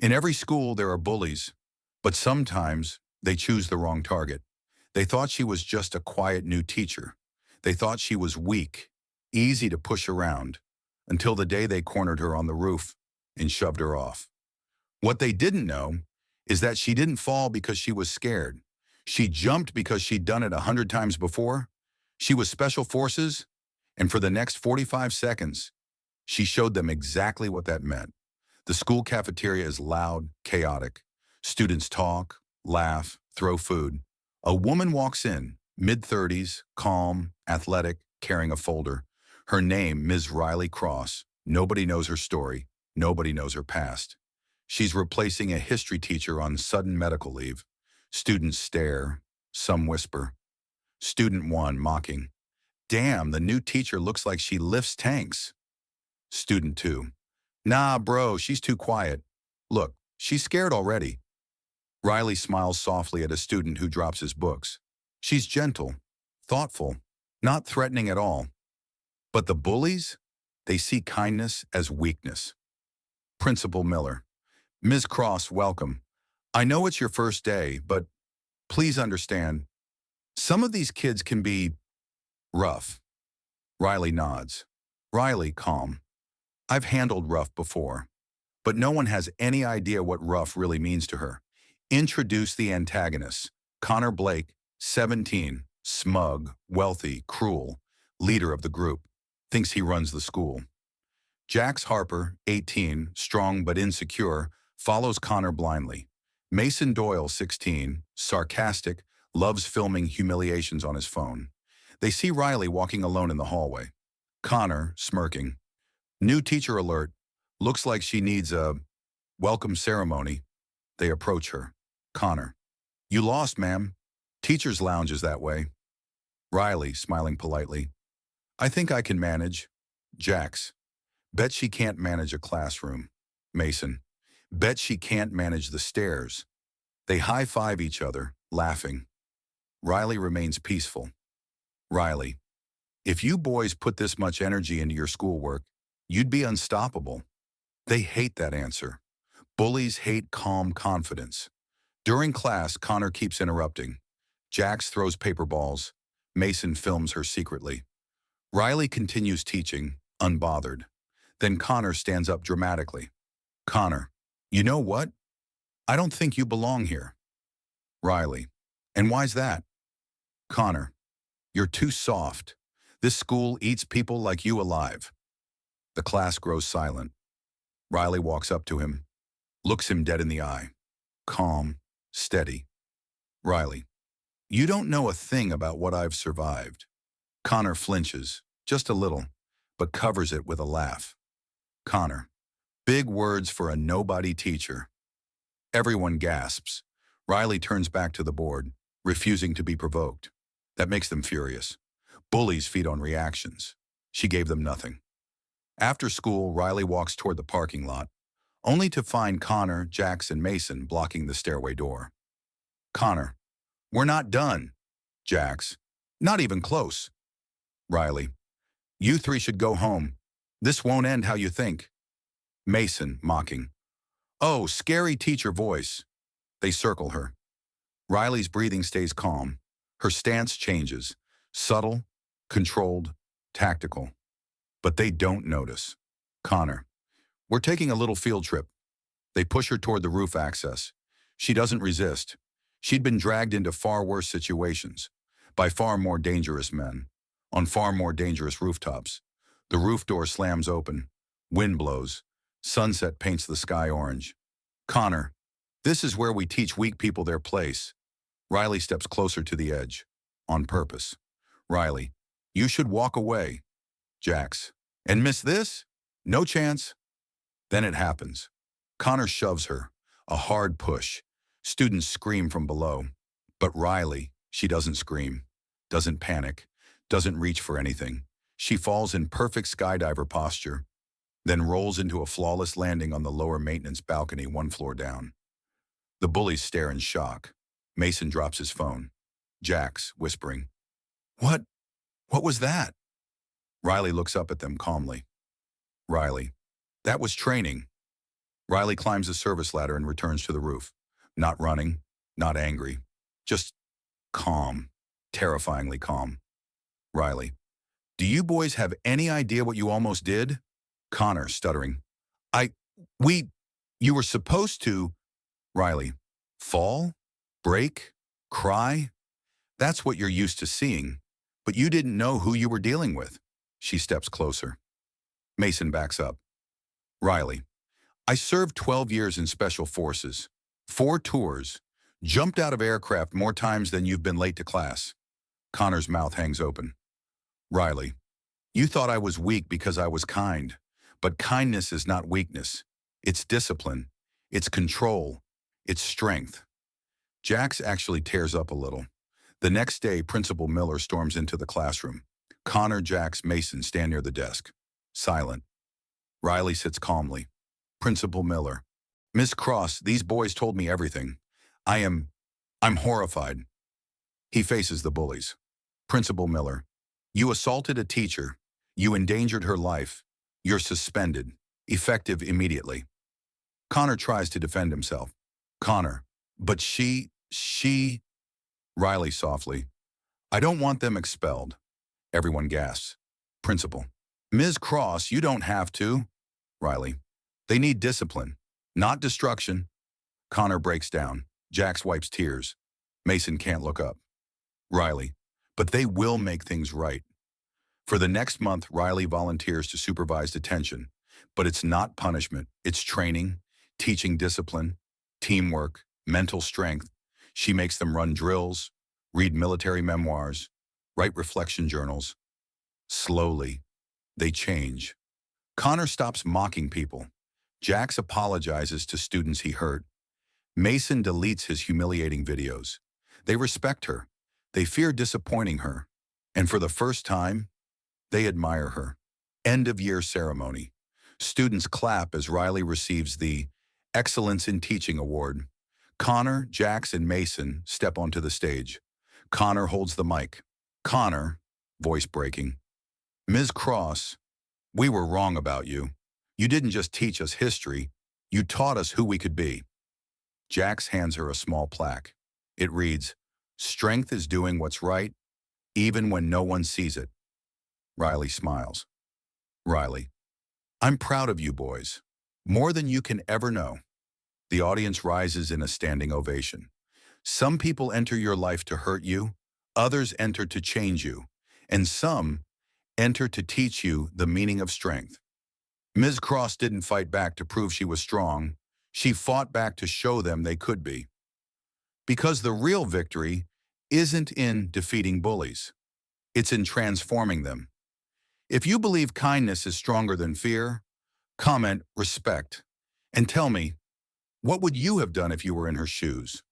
In every school, there are bullies, but sometimes they choose the wrong target. They thought she was just a quiet new teacher. They thought she was weak, easy to push around, until the day they cornered her on the roof and shoved her off. What they didn't know is that she didn't fall because she was scared. She jumped because she'd done it 100 times before. She was special forces, and for the next 45 seconds, she showed them exactly what that meant. The school cafeteria is loud, chaotic. Students talk, laugh, throw food. A woman walks in, mid-30s, calm, athletic, carrying a folder. Her name, Ms. Riley Cross. Nobody knows her story. Nobody knows her past. She's replacing a history teacher on sudden medical leave. Students stare. Some whisper. Student 1 mocking. Damn, the new teacher looks like she lifts tanks. Student 2. Nah, bro, she's too quiet. Look, she's scared already. Riley smiles softly at a student who drops his books. She's gentle, thoughtful, not threatening at all. But the bullies? They see kindness as weakness. Principal Miller. Ms. Cross, welcome. I know it's your first day, but please understand, some of these kids can be rough. Riley nods. Riley, calm. I've handled rough before, but no one has any idea what rough really means to her. Introduce the antagonists. Connor Blake, 17, smug, wealthy, cruel, leader of the group, thinks he runs the school. Jax Harper, 18, strong but insecure, follows Connor blindly. Mason Doyle, 16, sarcastic, loves filming humiliations on his phone. They see Riley walking alone in the hallway. Connor, smirking. New teacher alert. Looks like she needs a welcome ceremony. They approach her. Connor. You lost, ma'am. Teacher's lounge is that way. Riley, smiling politely. I think I can manage. Jax. Bet she can't manage a classroom. Mason. Bet she can't manage the stairs. They high-five each other, laughing. Riley remains peaceful. Riley. If you boys put this much energy into your schoolwork, you'd be unstoppable. They hate that answer. Bullies hate calm confidence. During class, Connor keeps interrupting. Jax throws paper balls. Mason films her secretly. Riley continues teaching, unbothered. Then Connor stands up dramatically. Connor, you know what? I don't think you belong here. Riley, and why's that? Connor, you're too soft. This school eats people like you alive. The class grows silent. Riley walks up to him, looks him dead in the eye. Calm, steady. Riley, you don't know a thing about what I've survived. Connor flinches, just a little, but covers it with a laugh. Connor, big words for a nobody teacher. Everyone gasps. Riley turns back to the board, refusing to be provoked. That makes them furious. Bullies feed on reactions. She gave them nothing. After school, Riley walks toward the parking lot, only to find Connor, Jax, and Mason blocking the stairway door. Connor, we're not done. Jax, not even close. Riley, you three should go home. This won't end how you think. Mason, mocking. Oh, scary teacher voice. They circle her. Riley's breathing stays calm. Her stance changes. Subtle, controlled, tactical. But they don't notice. Connor, we're taking a little field trip. They push her toward the roof access. She doesn't resist. She'd been dragged into far worse situations, by far more dangerous men, on far more dangerous rooftops. The roof door slams open. Wind blows. Sunset paints the sky orange. Connor, this is where we teach weak people their place. Riley steps closer to the edge, on purpose. Riley, you should walk away. Jax, and miss this? No chance. Then it happens. Connor shoves her, a hard push. Students scream from below. But Riley, she doesn't scream, doesn't panic, doesn't reach for anything. She falls in perfect skydiver posture, then rolls into a flawless landing on the lower maintenance balcony 1 floor down. The bullies stare in shock. Mason drops his phone. Jax, whispering, What? What was that? Riley looks up at them calmly. Riley, that was training. Riley climbs the service ladder and returns to the roof. Not running, not angry, just calm, terrifyingly calm. Riley, do you boys have any idea what you almost did? Connor, stuttering. I, we, you were supposed to. Riley, fall? Break? Cry? That's what you're used to seeing, but you didn't know who you were dealing with. She steps closer. Mason backs up. Riley, I served 12 years in special forces, 4 tours, jumped out of aircraft more times than you've been late to class. Connor's mouth hangs open. Riley, you thought I was weak because I was kind, but kindness is not weakness. It's discipline. It's control. It's strength. Jax actually tears up a little. The next day, Principal Miller storms into the classroom. Connor, Jax, Mason stand near the desk, silent. Riley sits calmly. Principal Miller. Miss Cross, these boys told me everything. I'm horrified. He faces the bullies. Principal Miller. You assaulted a teacher. You endangered her life. You're suspended. Effective immediately. Connor tries to defend himself. Connor. But she... Riley softly. I don't want them expelled. Everyone gasps. Principal. Ms. Cross, you don't have to. Riley. They need discipline, not destruction. Connor breaks down. Jax wipes tears. Mason can't look up. Riley. But they will make things right. For the next month, Riley volunteers to supervise detention. But it's not punishment. It's training, teaching discipline, teamwork, mental strength. She makes them run drills, read military memoirs, write reflection journals. Slowly, they change. Connor stops mocking people. Jax apologizes to students he hurt. Mason deletes his humiliating videos. They respect her. They fear disappointing her. And for the first time, they admire her. End of year ceremony. Students clap as Riley receives the Excellence in Teaching Award. Connor, Jax, and Mason step onto the stage. Connor holds the mic. Connor, voice breaking. Ms. Cross, we were wrong about you. You didn't just teach us history, you taught us who we could be. Jax hands her a small plaque. It reads, Strength is doing what's right, even when no one sees it. Riley smiles. Riley, I'm proud of you boys, more than you can ever know. The audience rises in a standing ovation. Some people enter your life to hurt you, others enter to change you, and some enter to teach you the meaning of strength. Ms. Cross didn't fight back to prove she was strong. She fought back to show them they could be. Because the real victory isn't in defeating bullies. It's in transforming them. If you believe kindness is stronger than fear, comment respect and tell me, what would you have done if you were in her shoes?